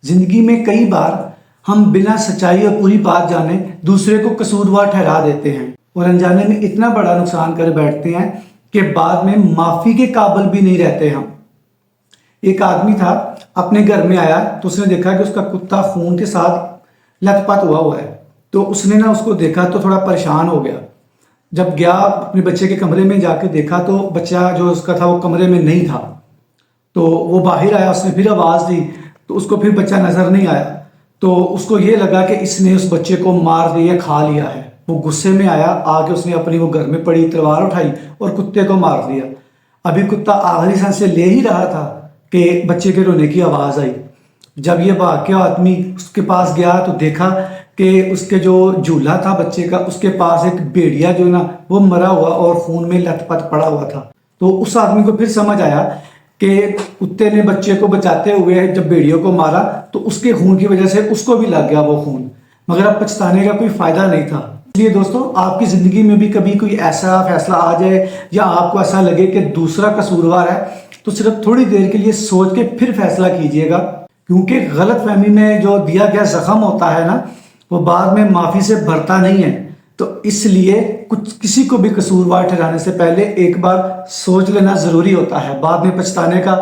जिंदगी में कई बार हम बिना सच्चाई और पूरी बात जाने दूसरे को कसूरवार ठहरा देते हैं और अनजाने में इतना बड़ा नुकसान कर बैठते हैं कि बाद में माफी के काबिल भी नहीं रहते हम। एक आदमी था, अपने घर में आया तो उसने देखा कि उसका कुत्ता खून के साथ लथपथ हुआ है। तो उसने ना उसको देखा तो थोड़ा परेशान हो गया। जब गया अपने बच्चे के कमरे में जाके देखा तो बच्चा जो उसका था वो कमरे में नहीं था। तो वो बाहर आया, उसने फिर आवाज़ दी तो उसको फिर बच्चा नज़र नहीं आया। तो उसको ये लगा कि इसने उस बच्चे को मार दिया, खा लिया है। वो गुस्से में आया, आके उसने अपनी वो घर में पड़ी तलवार उठाई और कुत्ते को मार दिया। अभी कुत्ता आखिरी सांसें ले ही रहा था कि बच्चे के रोने की आवाज़ आई। जब ये भाग के आदमी उसके पास गया तो देखा कि उसके जो झूला था बच्चे का, उसके पास एक भेड़िया जो ना वो मरा हुआ और खून में लथपथ पड़ा हुआ था। तो उस आदमी को फिर समझ आया कि कुत्ते ने बच्चे को बचाते हुए जब भेड़ियों को मारा तो उसके खून की वजह से उसको भी लग गया वो खून, मगर अब पछताने का कोई फायदा नहीं था। इसलिए दोस्तों, आपकी जिंदगी में भी कभी कोई ऐसा फैसला आ जाए या आपको ऐसा लगे कि दूसरा कसूरवार है तो सिर्फ थोड़ी देर के लिए सोच के फिर फैसला कीजिएगा, क्योंकि गलत फहमी में जो दिया गया जख्म होता है ना वो बाद में माफी से भरता नहीं है। तो इसलिए कुछ किसी को भी कसूरवार ठहराने से पहले एक बार सोच लेना जरूरी होता है, बाद में पछताने का